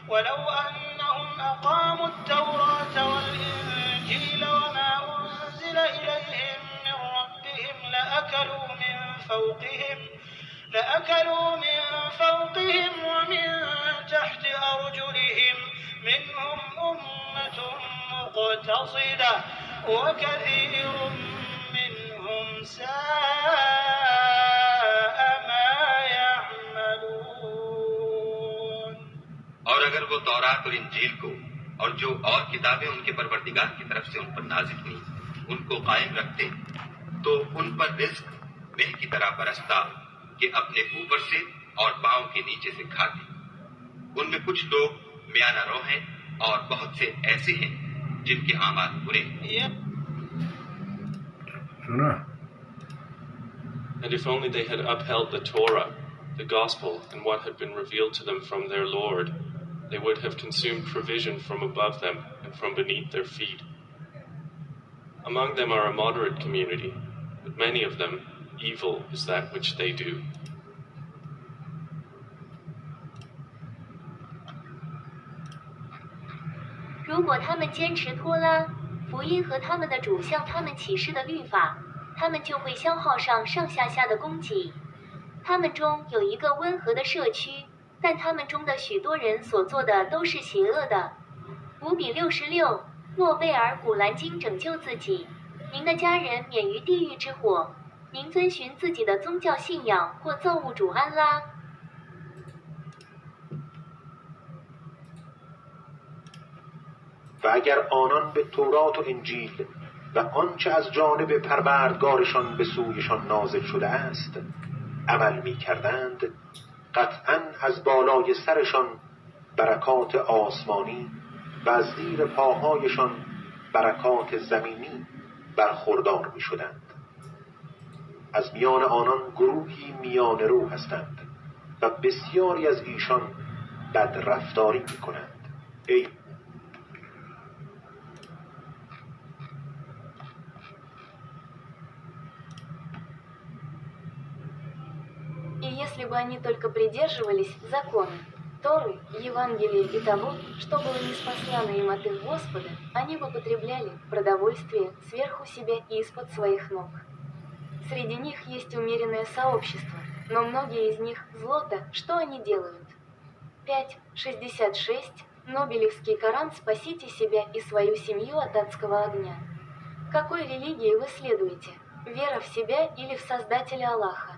ولو أنهم أقاموا التوراة والإنجيل وما أنزل إليهم من ربهم لأكلوا من فوقهم ومن تحت أرجلهم منهم أمة مقتصدة وكثير منهم ساء ما يعملون. اور اگر وہ تورات اور انجیل کو اور جو اور کتابیں ان کے پروردگار کی طرف سے ان پر نازل ہوئیں ان کو قائم رکھتے تو ان پر رزق مہ کی طرح برستا کہ اپنے اوپر سے اور پاؤں کے نیچے سے کھاتے. ان میں کچھ لوگ میانہ رو ہیں اور بہت سے ایسے ہیں جن کے اعمال برے ہیں. And if only they had upheld the Torah, the gospel, and what had been revealed to them from their Lord, they would have consumed provision from above them and from beneath their feet. Among them are a moderate community, but many of them, evil is that which they do.如果他们坚持托拉、福音和他们的主向他们启示的律法，他们就会消耗上上下下的供给。他们中有一个温和的社区，但他们中的许多人所做的都是邪恶的。5:66，诺贝尔古兰经拯救自己，您的家人免于地狱之火。您遵循自己的宗教信仰或造物主安拉。و اگر آنان به تورات و انجیل و آنچه از جانب پروردگارشان به سویشان نازل شده است عمل می کردند قطعاً از بالای سرشان برکات آسمانی و از زیر پاهایشان برکات زمینی برخوردار می شدند. از میان آنان گروهی میان رو هستند و بسیاری از ایشان بد رفتاری می کنند. И если бы они только придерживались закона, Торы, Евангелия и того, что было ниспослано им от их Господа, они бы потребляли продовольствие сверху себя и из-под своих ног. Среди них есть умеренное сообщество, но многие из них злото, что они делают? 5:66. Нобелевский Коран «Спасите себя и свою семью от адского огня». Какой религии вы следуете? Вера в себя или в Создателя Аллаха?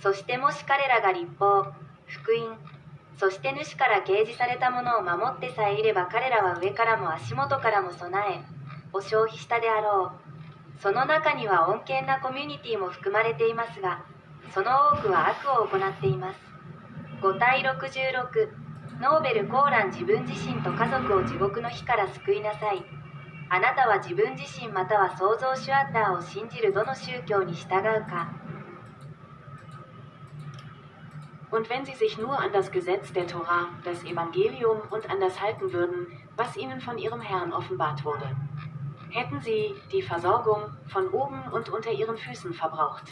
そしてもし彼らが律法、福音、そして主から掲示されたものを守ってさえいれば彼らは上からも足元からも備え、を消費したであろう。その中には穏健なコミュニティも含まれていますが、その多くは悪を行っています。5:66ノーベルコーラン自分自身と家族を地獄の火から救いなさい。あなたは自分自身または創造主アッラーを信じるどの宗教に従うか。Und wenn sie sich nur an das Gesetz der Torah, das Evangelium und an das halten würden, was ihnen von ihrem Herrn offenbart wurde, hätten sie die Versorgung von oben und unter ihren Füßen verbraucht.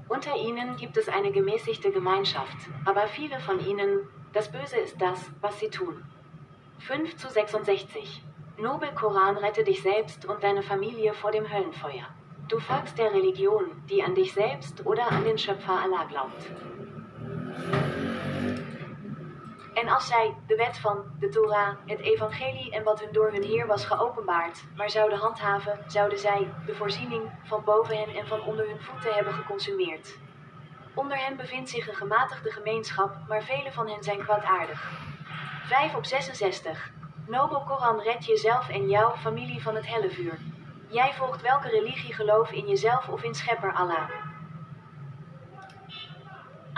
Unter ihnen gibt es eine gemäßigte Gemeinschaft, aber viele von ihnen, das Böse ist das, was sie tun. 5:66 Nobel Koran, rette dich selbst und deine Familie vor dem Höllenfeuer. Du folgst der Religion, die an dich selbst oder an den Schöpfer Allah glaubt. En als zij de wet van de Torah, het evangelie en wat hun door hun Heer was geopenbaard, maar zouden handhaven, zouden zij de voorziening van boven hen en van onder hun voeten hebben geconsumeerd. Onder hen bevindt zich een gematigde gemeenschap, maar vele van hen zijn kwaadaardig. 5:66 Nobel Koran, red jezelf en jouw familie van het hellevuur. Jij volgt welke religie, geloof in jezelf of in schepper Allah.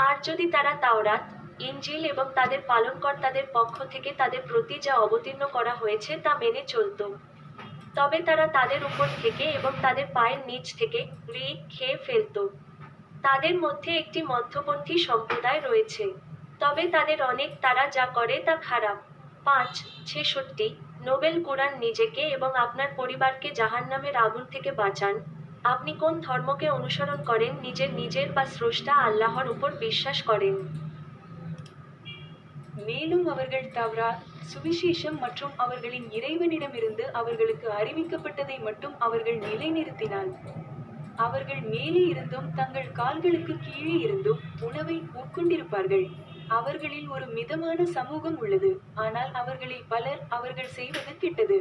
আর যদি তারা তাওরাত, ইনজিল এবং তাদের পালনকর্তাদের পক্ষ থেকে তাদের প্রতি যা অবতীর্ণ করা হয়েছে তা মেনে চলত, তবে তারা তাদের উপর থেকে এবং তাদের পায়ের নিচ থেকে খেয়ে ফেলত। তাদের মধ্যে একটি মধ্যপন্থী সম্প্রদায় রয়েছে, তবে তাদের অনেক তারা যা করে তা খারাপ। 5:66 নোবেল কোরআন, নিজেকে এবং আপনার পরিবারকে জাহান্নামের আগুন থেকে বাঁচান। আপনি কোন ধর্মকে অনুসরণ করেন, নিজের বা স্রষ্টা আল্লাহর উপর বিশ্বাস করেন? மேலும் அவர்கள் தவ்ராத் சுவிசேஷம் மற்றும் அவர்களின் இறைவனிடமிருந்து அவர்களுக்கு அறிவிக்கப்பட்டதை மட்டும் அவர்கள் நிலைநிறுத்தினால் அவர்கள் மேலே இருந்தும் தங்கள் கால்களுக்கு கீழே இருந்தும் உணவை உட்கொண்டிருப்பார்கள். அவர்களில் ஒரு மிதமான சமூகம் உள்ளது, ஆனால் அவர்களில் பலர் அவர்கள் செய்வது கெட்டது.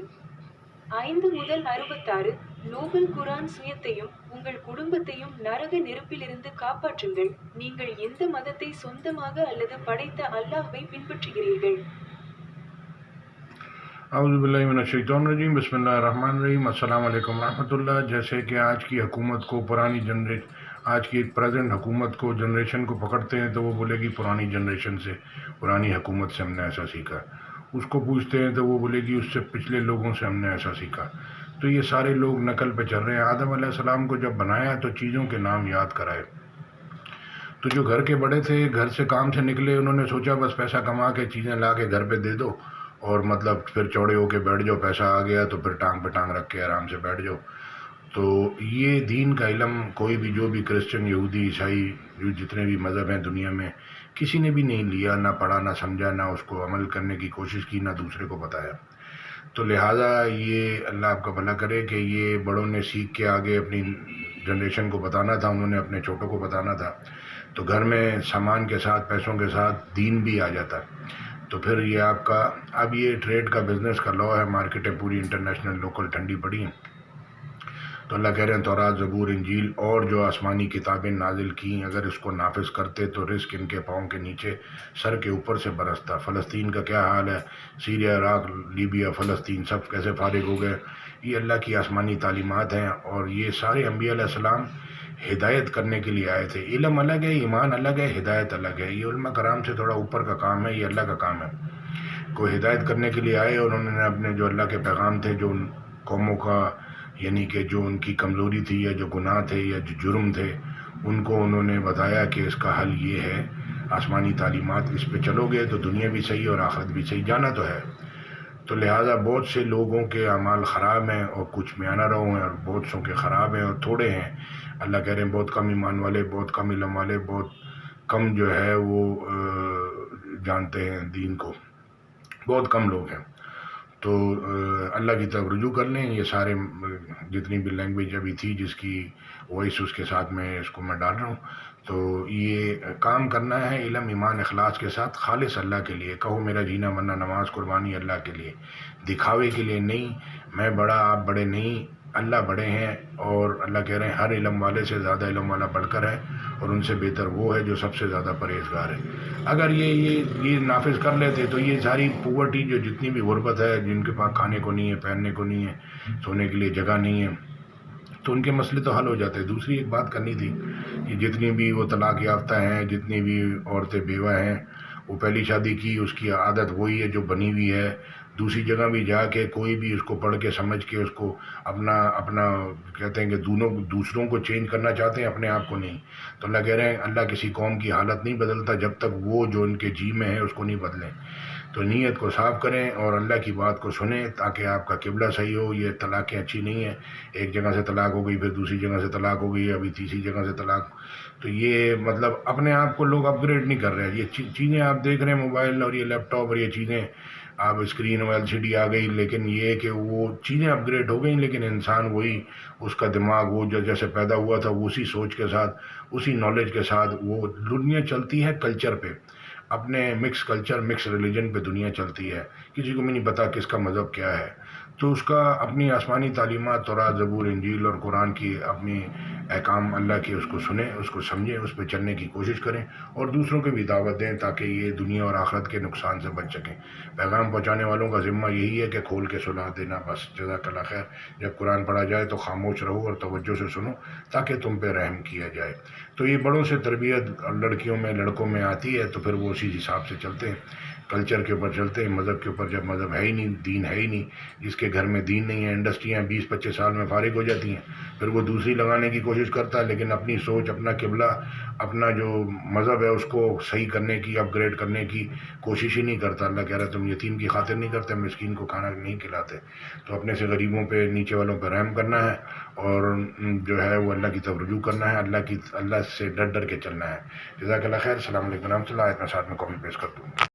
5 முதல் 66 நோபல் குரான் சுயத்தையும் உங்கள் குடும்பத்தையும் நரக நெருப்பிலிருந்து காப்பாற்றுங்கள். நீங்கள் எந்த மதத்தை சொந்தமாக அல்லது படைத்த அல்லாஹ்வை பின்பற்றுகிறீர்கள்? औज़ुबिल्लाहिमिनश्शैतानिर्रजीम बिस्मिल्लाहिर्रहमानिर्रहीम अस्सलाम वालेकुम रहमतुल्लाह। जैसे कि आज की हुकूमत को आज की प्रेजेंट हुकूमत को जनरेशन को पकड़ते हैं तो वो बोलेगी पुरानी जनरेशन से, पुरानी हुकूमत से हमने ऐसा सीखा। उसको पूछते हैं तो वो बोलेगी उससे पिछले लोगों से हमने ऐसा सीखा। तो ये सारे लोग नकल पे चल रहे हैं। आदम अलैहिस्सलाम को जब बनाया तो चीज़ों के नाम याद कराए। तो जो घर के बड़े थे, घर से काम से निकले, उन्होंने सोचा बस पैसा कमा के चीज़ें ला के घर पे दे दो और मतलब फिर चौड़े होके बैठ जाओ, पैसा आ गया तो फिर टांग पे टांग रख के आराम से बैठ जाओ। तो ये दीन का इल्म कोई भी, जो भी क्रिश्चियन, यहूदी, ईसाई, जो जितने भी मज़हब हैं दुनिया में, किसी ने भी नहीं लिया, ना पढ़ा, ना समझा, ना उसको अमल करने की कोशिश की, ना दूसरे को बताया। तो लिहाजा ये अल्लाह आपका भला करे कि ये बड़ों ने सीख के आगे अपनी जनरेशन को बताना था, उन्होंने अपने छोटों को बताना था। तो घर में सामान के साथ, पैसों के साथ दीन भी आ जाता। तो फिर ये आपका, अब ये ट्रेड का, बिज़नेस का लॉ है, मार्केटें पूरी इंटरनेशनल लोकल ठंडी पड़ी हैं। तो अल्लाह कह रहे हैं तौरात, ज़बूर, इंजील और जो आसमानी किताबें नाजिल की, अगर इसको नाफिज करते तो रिस्क इनके पाँव के नीचे, सर के ऊपर से बरसता। फ़लस्तीन का क्या हाल है, सीरिया, इराक़, लीबिया, फ़लस्तीन, सब कैसे फारिग हो गए। ये अल्लाह की आसमानी तालीमात हैं और ये सारे अंबिया अलैहिस्सलाम हिदायत करने के लिए आए थे। इल्म अलग है, ईमान अलग है, हिदायत अलग है। ये उलमा कराम से थोड़ा ऊपर का काम है, ये अल्लाह का काम है। कोई हिदायत करने के लिए आए और उन्होंने अपने जो अल्लाह के पैगाम थे, जो उन कौमों का, यानी कि जो उनकी कमज़ोरी थी या जो गुनाह थे या जो जुर्म थे, उनको उन्होंने बताया कि इसका हल ये है, आसमानी तालीमात, इस पे चलोगे तो दुनिया भी सही और आखिरत भी सही, जाना तो है। तो लिहाजा बहुत से लोगों के अमाल ख़राब हैं और कुछ म्याना रहो हैं और बहुत सौ के ख़राब हैं और थोड़े हैं। अल्लाह कह रहे हैं बहुत कम ईमान वाले, बहुत कम इल्म वाले, बहुत कम जो है वो जानते हैं दीन को, बहुत कम लोग हैं। तो अल्लाह की तरफ रुजू कर लें। ये सारे जितनी भी लैंग्वेज अभी थी जिसकी वॉइस उसके साथ में इसको मैं डाल रहा हूँ। तो ये काम करना है इल्म, ईमान, इखलास के साथ, खालिस अल्लाह के लिए। कहो मेरा जीना मरना, नमाज, कुर्बानी अल्लाह के लिए, दिखावे के लिए नहीं। मैं बड़ा, आप बड़े नहीं, अल्लाह बड़े हैं। और अल्लाह कह रहे हैं हर इल्म वाले से ज़्यादा इल्म वाला बढ़कर है और उनसे बेहतर वो है जो सबसे ज़्यादा परहेज़गार है। अगर ये नाफिज कर लेते तो ये सारी पुवर्टी, जो जितनी भी गुर्बत है, जिनके पास खाने को नहीं है, पहनने को नहीं है, सोने के लिए जगह नहीं है, तो उनके मसले तो हल हो जाते हैं। दूसरी एक बात करनी थी कि जितनी भी वो तलाक याफ्ता हैं, जितनी भी औरतें बेवा हैं, वो पहली शादी की, उसकी आदत वही है जो बनी हुई है। दूसरी जगह भी जाके कोई भी उसको पढ़ के समझ के उसको अपना कहते हैं कि दूसरों को चेंज करना चाहते हैं, अपने आप को नहीं। तो अल्लाह कह रहे हैं अल्लाह किसी कौम की हालत नहीं बदलता जब तक वो जो उनके जी में है उसको नहीं बदलें। तो नीयत को साफ़ करें और अल्लाह की बात को सुनें ताकि आपका किबला सही हो। ये तलाक़ें अच्छी नहीं है, एक जगह से तलाक हो गई, फिर दूसरी जगह से तलाक हो गई, अभी तीसरी जगह से तलाक। तो ये मतलब अपने आप को लोग अपग्रेड नहीं कर रहे हैं। ये चीज़ें आप देख रहे हैं, मोबाइल और ये लैपटॉप और ये चीज़ें, आप स्क्रीन और LCD आ गई, लेकिन ये कि वो चीज़ें अपग्रेड हो गई, लेकिन इंसान वही, उसका दिमाग वो जो जैसे पैदा हुआ था उसी सोच के साथ, उसी नॉलेज के साथ वो दुनिया चलती है। कल्चर पे, अपने मिक्स कल्चर, मिक्स रिलीजन पे दुनिया चलती है। किसी को भी नहीं पता किसका मज़हब क्या है। तो उसका अपनी आसमानी तालीमात, तौरात, ज़बूर, इंजील और कुरान की अपनी अहकाम अल्लाह के, उसको सुने, उसको समझें, उस पर चलने की कोशिश करें और दूसरों को भी दावत दें ताकि ये दुनिया और आखिरत के नुकसान से बच सकें। पैगाम पहुँचाने वालों का ज़िम्मा यही है कि खोल के सुना देना बस। जज़ाकल्लाह खैर। जब कुरान पढ़ा जाए तो खामोश रहो और तवज्जो से सुनो ताकि तुम पे रहम किया जाए। तो ये बड़ों से तरबियत लड़कियों में, लड़कों में आती है, तो फिर वो उसी हिसाब से चलते हैं, कल्चर के ऊपर चलते हैं, मज़हब के ऊपर। जब मज़हब है ही नहीं, दीन है ही नहीं, जिसके घर में दीन नहीं है, इंडस्ट्रियाँ 20-25 साल में फारिग हो जाती हैं, फिर वो दूसरी लगाने की कोशिश करता है, लेकिन अपनी सोच, अपना किबला, अपना जो मज़हब है उसको सही करने की, अपग्रेड करने की कोशिश ही नहीं करता। अल्लाह कह रहा है तुम यतीम की खातिर नहीं करते, मिस्कीन को खाना नहीं खिलाते। तो अपने से गरीबों पे, नीचे वालों पर रहम करना है और जो है वो अल्लाह की तरफ रुजू करना है, अल्लाह से डर डर के चलना है। जज़ाकल्लाह खैर। अस्सलाम वालेकुम रहमतुल्लाह। मैं साथ में कॉपी पेश कर दूँ।